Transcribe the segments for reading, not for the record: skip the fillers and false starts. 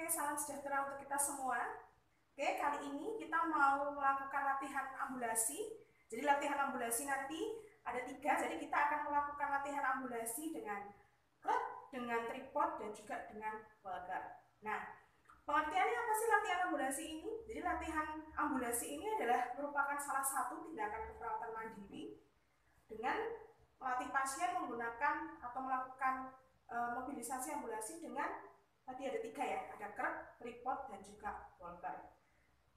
salam sejahtera untuk kita semua. Oke, kali ini kita mau melakukan latihan ambulasi. Jadi latihan ambulasi nanti ada 3, jadi kita akan melakukan latihan ambulasi dengan klep, dengan tripod, dan juga dengan walker. Nah, pengertiannya apa sih latihan ambulasi ini? Jadi latihan ambulasi ini adalah merupakan salah satu tindakan keperawatan mandiri dengan melatih pasien menggunakan atau melakukan mobilisasi ambulasi dengan tadi ada 3 ya, ada krep, tripod, dan juga walker.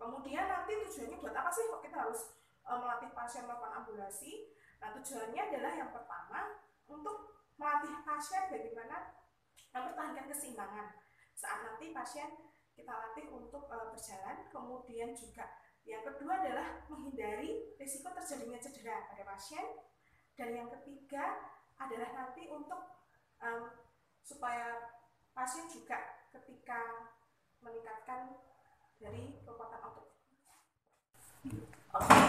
Kemudian nanti tujuannya buat apa sih kok kita harus melatih pasien melakukan ambulasi? Nah, tujuannya adalah yang pertama untuk melatih pasien bagaimana mempertahankan keseimbangan saat nanti pasien kita latih untuk berjalan. Kemudian juga yang kedua adalah menghindari risiko terjadinya cedera pada pasien. Dan yang ketiga adalah nanti untuk supaya pasien juga ketika meningkatkan dari kekuatan otot. Oke,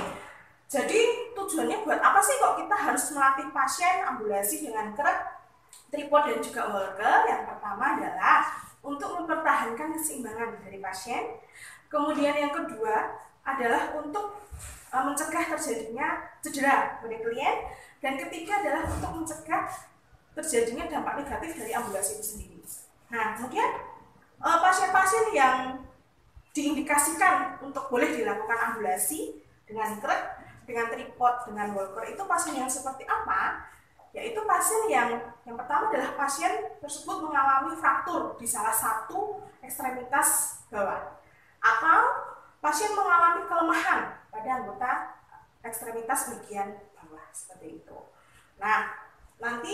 jadi tujuannya buat apa sih kok kita harus melatih pasien ambulasi dengan krep, tripod, dan juga walker? Yang pertama adalah untuk mempertahankan keseimbangan dari pasien. Kemudian yang kedua adalah untuk mencegah terjadinya cedera pada klien. Dan ketiga adalah untuk mencegah terjadinya dampak negatif dari ambulasi itu sendiri. Nah, kemudian pasien-pasien yang diindikasikan untuk boleh dilakukan ambulasi dengan krep, dengan tripod, dengan walker itu pasien yang seperti apa? Yaitu pasien yang pertama adalah pasien tersebut mengalami fraktur di salah satu ekstremitas bawah, atau pasien mengalami kelemahan pada anggota ekstremitas bagian bawah seperti itu. Nah, nanti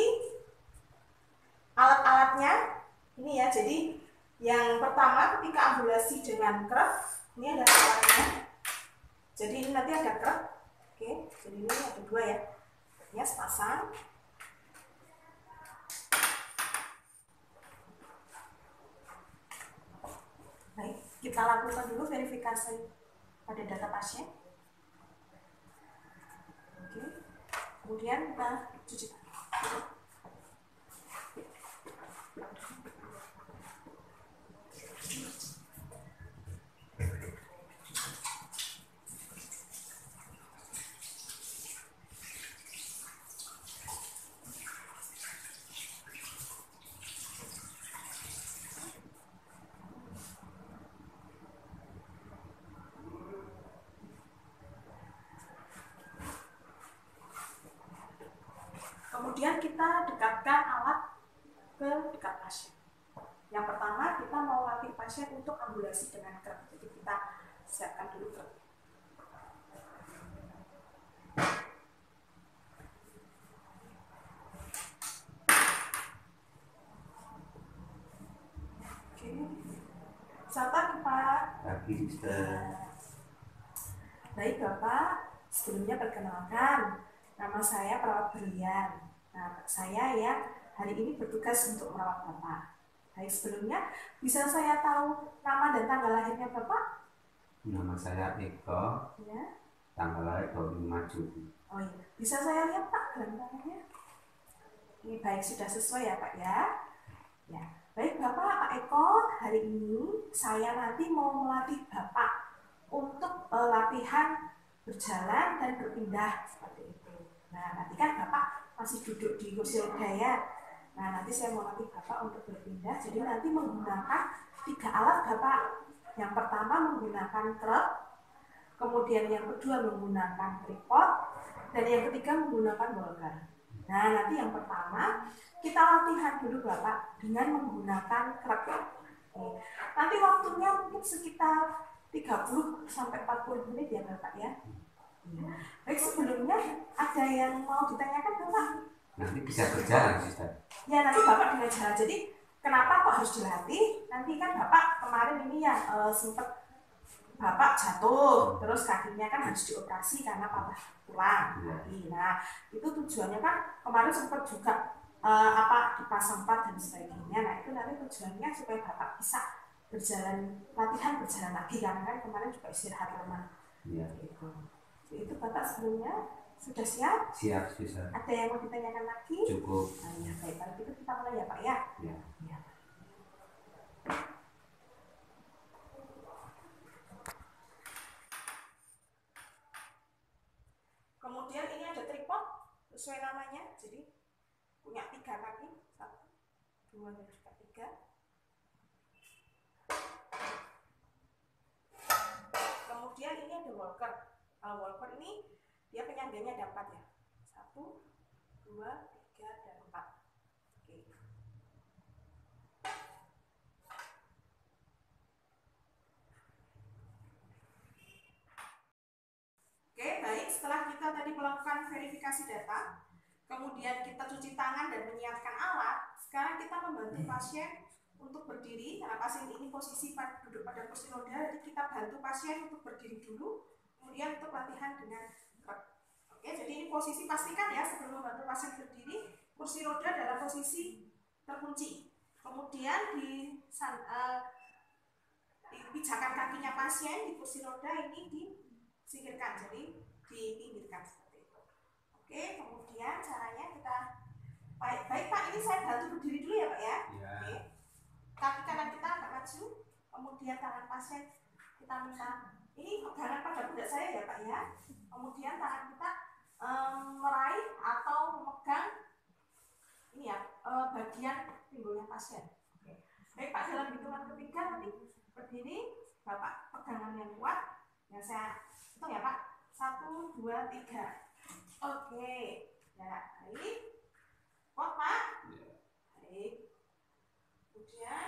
alat-alatnya ini ya, jadi yang pertama ketika ambulasi dengan krep, ini ada alatnya. Jadi ini nanti ada krep, oke, jadi ini ada 2 ya, ini sepasang. Baik, kita lakukan dulu verifikasi pada data pasien. Oke, kemudian kita cuci tangan. Kemudian kita dekatkan alat ke dekat pasien. Yang pertama kita mau latih pasien untuk ambulasi dengan krep. Jadi kita siapkan dulu krep. Oke. Selamat pagi Pak. Pagi, Sister. Baik Bapak, sebelumnya perkenalkan, nama saya Perawat Berlian. Nah, saya ya hari ini bertugas untuk merawat Bapak. Baik, sebelumnya bisa saya tahu nama dan tanggal lahirnya Bapak? Nama saya Eko. Ya. Tanggal lahir 25 Juli. Oh iya, bisa saya lihat Pak gelandangannya? Ini baik, sudah sesuai ya Pak ya? Ya, baik Bapak, Pak Eko, hari ini saya nanti mau melatih Bapak untuk latihan berjalan dan berpindah seperti itu. Nah, nanti kan Bapak masih duduk di kursi roda ya. Nah, nanti saya mau latih Bapak untuk berpindah. Jadi nanti menggunakan 3 alat Bapak. Yang pertama menggunakan krep, kemudian yang kedua menggunakan tripod, dan yang ketiga menggunakan walker. Nah, nanti yang pertama kita latihan dulu Bapak dengan menggunakan krep. Oke. Nanti waktunya mungkin sekitar 30 sampai 40 menit ya Bapak ya. Baik, sebelumnya ada yang mau ditanyakan Bapak? Nanti bisa berjalan, Sister. Ya, nanti Bapak dengan jalan. Jadi kenapa kok harus dilatih? Nanti kan Bapak kemarin ini ya sempat Bapak jatuh, terus kakinya kan harus dioperasi karena patah tulang. Nah, itu tujuannya kan kemarin sempat juga dipasang pad dan sebagainya. Nah, itu nanti tujuannya supaya Bapak bisa berjalan, latihan berjalan lagi karena kan kemarin juga istirahat lama. Iya. Gitu. Itu Bapak sebelumnya sudah siap? Siap, Sister. Ada yang mau ditanyakan lagi? Cukup. Ya, baik, kalau gitu kita mulai ya Pak ya. Ya. Ya. sesuai namanya. Jadi punya 3 kaki, 1, 2, dan juga 3. Kemudian ini ada walker. Kalau walker ini dia penyangganya ada 4 ya. 1, 2, 3, dan 4. Oke. Oke, baik. Setelah kita tadi melakukan verifikasi data, kemudian kita cuci tangan dan menyiapkan alat, sekarang kita membantu pasien untuk berdiri. Karena pasien ini posisi duduk pada kursi roda, jadi kita bantu pasien untuk berdiri dulu, kemudian untuk latihan dengan krek. Oke, jadi ini posisi pastikan ya sebelum membantu pasien berdiri, kursi roda dalam posisi terkunci. Kemudian pijakan kakinya pasien di kursi roda ini disingkirkan, jadi dipinggirkan seperti itu. Oke, kemudian caranya kita baik Pak, ini saya bantu berdiri dulu ya Pak ya. Oke. Kaki kanan kita agak maju, kemudian tangan pasien kita minta ini pegangan pada pundak saya ya Pak ya. Kemudian tangan kita meraih atau memegang ini ya bagian pinggulnya pasien. Oke. Baik Pak, dalam hitungan ketiga nanti berdiri, Bapak pegangan yang kuat. Yang saya hitung ya Pak. 1, 2, 3. Oke. Ya, baik. Kuat Pak? Baik. Kemudian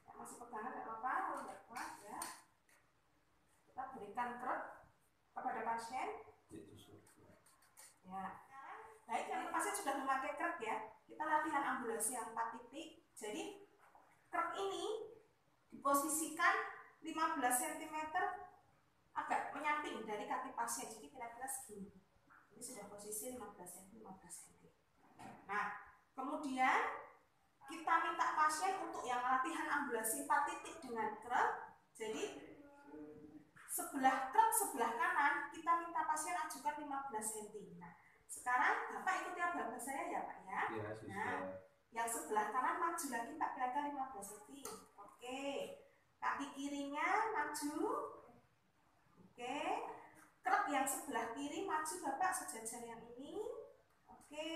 ya, masih pegangan tidak apa-apa, kalau tidak kuat ya. Kita berikan krek kepada pasien. Ya. Baik, kalau pasien sudah memakai krek ya, kita latihan ambulasi yang 4 titik. Jadi krek ini diposisikan 15 cm agak menyamping dari kaki pasien, jadi kira-kira segini. Ini sudah posisi 15 cm, 15 cm. Nah, kemudian kita minta pasien untuk yang latihan ambulasi 4 titik dengan krek. Jadi sebelah krek sebelah kanan kita minta pasien ajukan 15 cm. Nah, sekarang Bapak ikuti abang saya ya Pak ya. Nah, yang sebelah kanan maju lagi Pak, kira-kira 15 cm. Oke. Kaki kirinya maju. Oke. Krek yang sebelah kiri maju Bapak sejajar yang ini. Oke.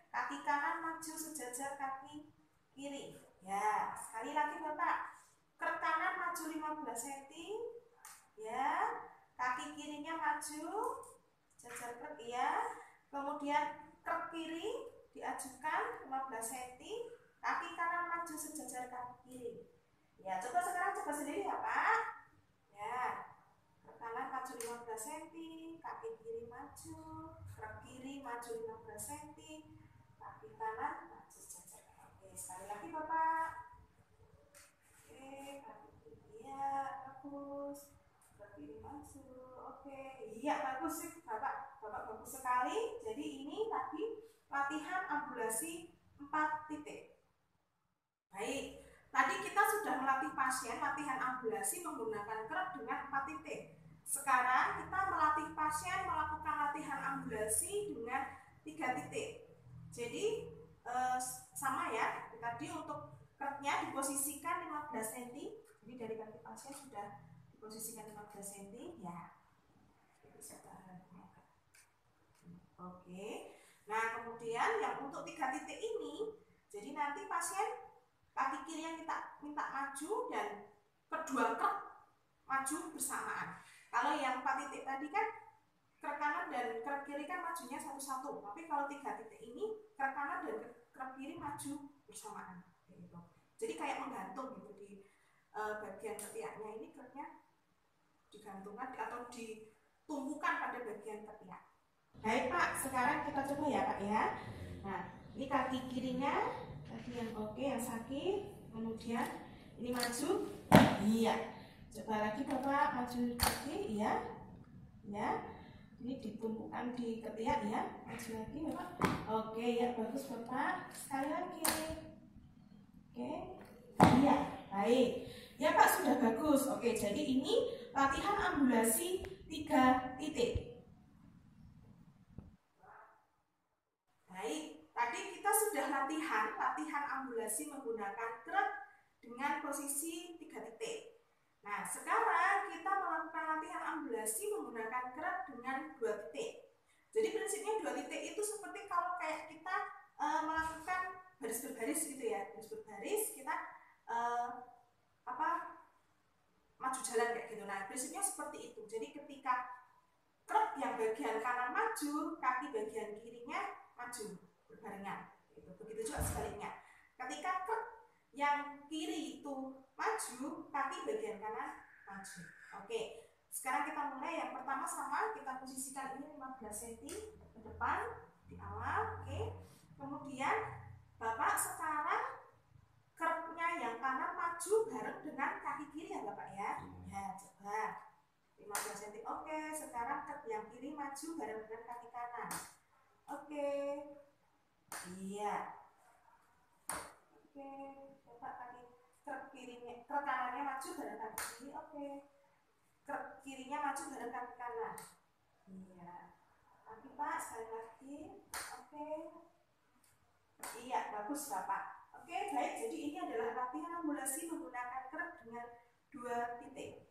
Kaki kanan maju sejajar kaki kiri. Ya, sekali lagi Bapak. Krek kanan maju 15 cm. Ya. Kaki kirinya maju sejajar krek ya. Kemudian krek kiri diajukan 15 cm. Kaki kanan maju sejajar kaki kiri. Ya, coba sekarang coba sendiri ya Pak. Ya, krek kanan maju 15 cm, kaki kiri maju, krek kiri maju 15 cm, kaki kanan maju sejajar. Oke, sekali lagi Bapak. Oke, kaki kiri ya, bagus. Krek kiri maju. Oke, iya bagus sih Bapak. Bapak bagus sekali. Jadi ini tadi latihan ambulasi 4 titik. Baik. Tadi kita sudah melatih pasien latihan ambulasi menggunakan krek dengan 4 titik. Sekarang kita melatih pasien melakukan latihan ambulasi dengan 3 titik. Jadi sama ya, tadi untuk kreknya diposisikan 15 cm. Jadi dari kaki pasien sudah diposisikan 15 cm ya. Oke. Nah, kemudian yang untuk 3 titik ini, jadi nanti pasien kaki kiri yang kita minta maju dan kedua krek maju bersamaan. Kalau yang 4 titik tadi kan krek kanan dan krek kiri kan majunya satu-satu. Tapi kalau 3 titik ini krek kanan dan krek kiri maju bersamaan. Gitu. Jadi kayak menggantung gitu di bagian ketiaknya ini kreknya digantungkan atau ditumpukan pada bagian ketiak. Baik Pak, sekarang kita coba ya Pak ya. Nah, ini kaki kirinya, kaki yang oke, yang sakit, kemudian ini maju, iya. Coba lagi Bapak maju kaki, iya, ya. Ini ditumpukan di ketiak ya, maju lagi Bapak. Oke, ya bagus Bapak. Sekali lagi, oke, iya, baik. Ya Pak sudah bagus. Oke, jadi ini latihan ambulasi 3 titik. Baik, tadi kita sudah latihan ambulasi menggunakan krek dengan posisi 3 titik. Nah, sekarang kita melakukan latihan ambulasi menggunakan krek dengan 2 titik. Jadi prinsipnya 2 titik itu seperti kalau kayak kita melakukan baris berbaris gitu ya, baris berbaris kita maju jalan kayak gitu. Nah prinsipnya seperti itu. Jadi ketika krep yang bagian kanan maju, kaki bagian kirinya maju berbarengan. Gitu. Begitu juga sebaliknya. Ketika krep yang kiri itu maju, kaki bagian kanan maju. Oke, sekarang kita mulai. Yang pertama sama, kita posisikan ini 15 cm ke depan di awal. Oke, kemudian Bapak sekarang krepnya yang kanan maju bareng dengan kaki kiri ya Bapak ya. Ya, coba 15 cm. Oke, sekarang krep yang kiri maju bareng dengan kaki kanan. Oke. Iya. Oke, coba kaki krep kirinya, krep kanannya maju bareng kaki kiri. Oke. Krep kirinya maju bareng kaki kanan. Iya. Kaki Pak, sekali lagi. Oke. Iya, bagus Bapak. Oke, baik. Jadi ini adalah latihan ambulasi menggunakan krep dengan 2 titik.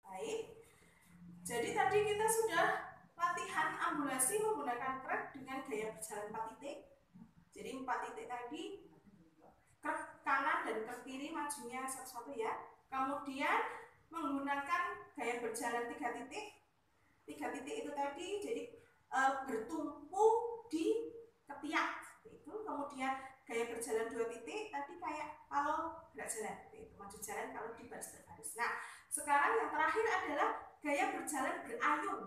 Baik. Jadi tadi kita sudah latihan ambulasi menggunakan krep dengan gaya berjalan 4 titik. Jadi 4 titik tadi krep kanan dan krep kiri majunya satu-satu ya. Kemudian menggunakan gaya berjalan 3 titik. 3 titik itu tadi jadi bertumpu di ketiak itu. Kemudian gaya berjalan 2 titik tadi kayak kalau gerak jalan itu, maju jalan kalau di baris berbaris. Nah sekarang yang terakhir adalah gaya berjalan berayun.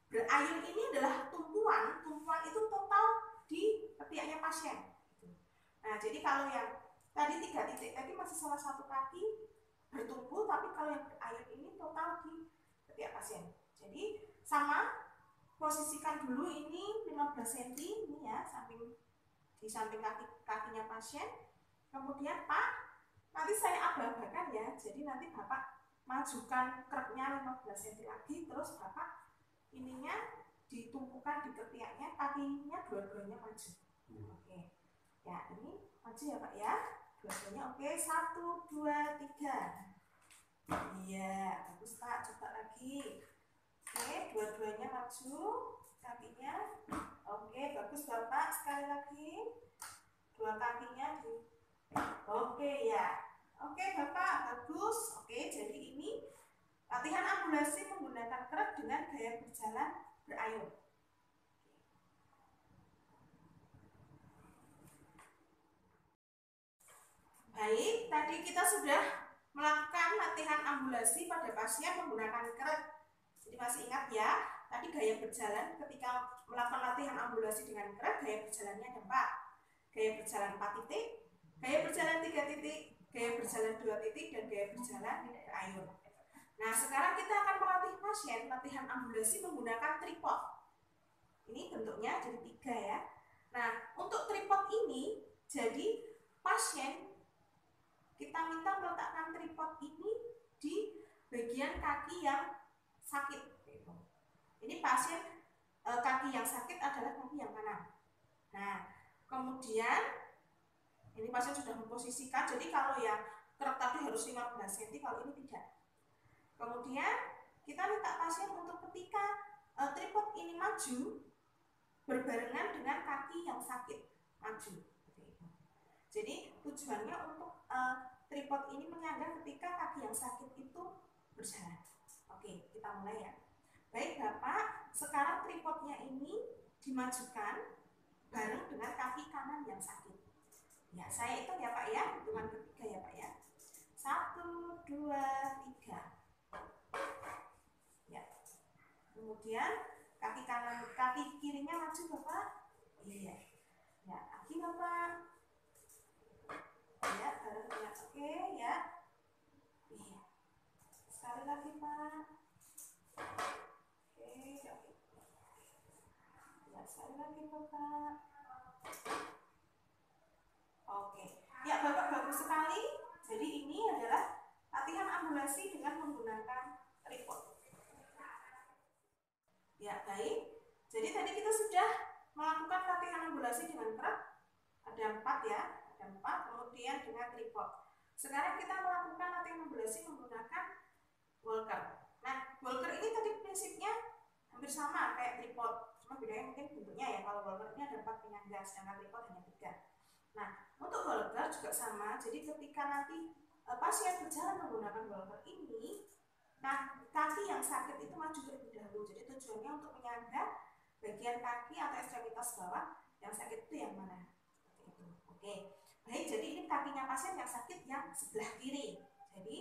Berayun ini adalah tumpuan itu total di ketiaknya pasien. Nah jadi kalau yang tadi 3 titik tadi masih salah satu kaki bertumpu, tapi kalau yang berayun ini total di ketiak pasien. Jadi sama, posisikan dulu ini 15 cm ini ya, di samping kakinya pasien. Kemudian Pak, nanti saya abah-abahkan ya. Jadi nanti Bapak majukan krepnya 15 cm lagi, terus Bapak ininya ditumpukan di ketiaknya, kakinya dua-duanya maju. Oke. Ya, ini maju ya Pak ya. Dua-duanya oke. 1, 2, 3. Iya, bagus Pak. Coba lagi. Oke, dua-duanya maju kakinya. Oke, bagus Bapak. Sekali lagi. Dua kakinya di. Oke ya. Oke Bapak, bagus. Oke, jadi ini latihan ambulasi menggunakan krep dengan gaya berjalan berayun. Baik, tadi kita sudah melakukan latihan ambulasi pada pasien menggunakan krep. Jadi masih ingat ya, tadi gaya berjalan ketika melakukan latihan ambulasi dengan krep, gaya berjalannya ada 4. Gaya berjalan 4 titik, gaya berjalan 3 titik, gaya berjalan 2 titik, dan gaya berjalan berayun. Nah, sekarang kita akan melatih pasien latihan ambulasi menggunakan tripod. Ini bentuknya jadi 3 ya. Nah, untuk tripod ini, jadi pasien kita minta meletakkan tripod ini di bagian kaki yang sakit. Ini pasien kaki yang sakit adalah kaki yang kanan. Nah, kemudian ini pasien sudah memposisikan. Jadi kalau yang krep tadi harus 15 cm, kalau ini tidak. Kemudian kita minta pasien untuk ketika tripod ini maju berbarengan dengan kaki yang sakit maju. Jadi tujuannya untuk tripod ini menyangga ketika kaki yang sakit itu berjalan. Oke, kita mulai ya. Baik Bapak, sekarang tripodnya ini dimajukan bareng dengan kaki kanan yang sakit. Ya, saya hitung ya Pak ya, hitungan ketiga ya Pak ya. 1, 2, 3. Ya. Kemudian kaki kirinya maju Bapak. Iya. Ya, kaki Bapak. Ya, bareng ya. Oke, ya. Iya. Sekali lagi Pak. Oke, ya. Ya, sekali lagi Bapak. Oke. Ya, Bapak bagus sekali. Jadi ini adalah latihan ambulasi dengan menggunakan tripod. Ya, baik. Jadi tadi kita sudah melakukan latihan ambulasi dengan krep. Ada 4 ya, ada 4. Kemudian dengan tripod. Sekarang kita melakukan latihan ambulasi menggunakan walker. Nah, walker ini tadi prinsipnya hampir sama kayak tripod, cuma bedanya mungkin bentuknya ya. Kalau walker ini ada 4 penyangga, sedangkan tripod hanya 3. Nah, untuk walker juga sama. Jadi ketika nanti pasien berjalan menggunakan walker ini, nah kaki yang sakit itu maju terlebih dahulu. Jadi tujuannya untuk menyangga bagian kaki atau ekstremitas bawah yang sakit itu yang mana. Seperti itu. Oke. Baik, jadi ini kakinya pasien yang sakit yang sebelah kiri. Jadi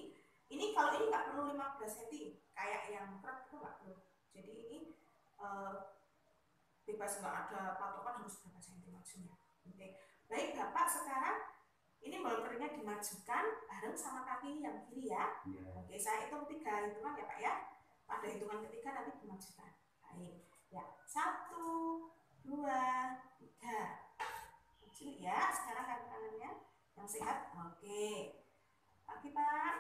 ini kalau ini nggak perlu 15 cm kayak yang krep itu nggak perlu. Jadi ini bebas, nggak ada patokan harus berapa cm majunya. Oke. Baik Bapak, sekarang ini walkernya dimajukan bareng sama kaki yang kiri ya. Oke, saya hitung 3 hitungan ya Pak ya. Pada hitungan ketiga nanti dimajukan. Baik. Ya, 1, 2, 3. Maju ya. Sekarang kaki kanannya yang sehat. Oke. Kaki Pak.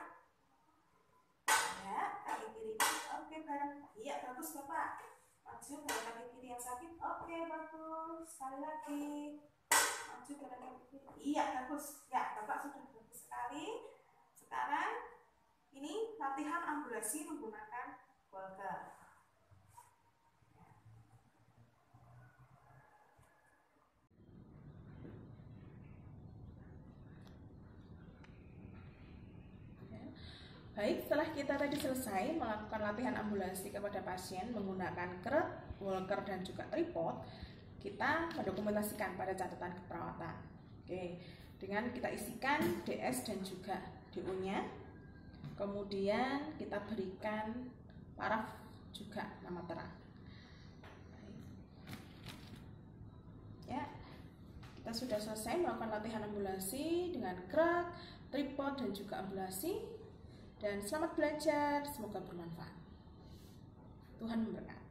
Ya, kaki kiri. Oke, bareng. Iya, bagus Bapak. Maju bareng kaki kiri yang sakit. Oke, bagus. Sekali lagi. Maju bareng kaki kiri. Iya, bagus. Ya, Bapak sudah bagus sekali. Sekarang ini latihan ambulasi menggunakan walker. Baik, setelah kita tadi selesai melakukan latihan ambulasi kepada pasien menggunakan krep, walker, dan juga tripod, kita mendokumentasikan pada catatan keperawatan. Oke, dengan kita isikan DS dan juga DO-nya, kemudian kita berikan paraf juga nama terang. Ya, kita sudah selesai melakukan latihan ambulasi dengan krep, tripod, dan juga ambulasi. Dan selamat belajar, semoga bermanfaat. Tuhan memberkati.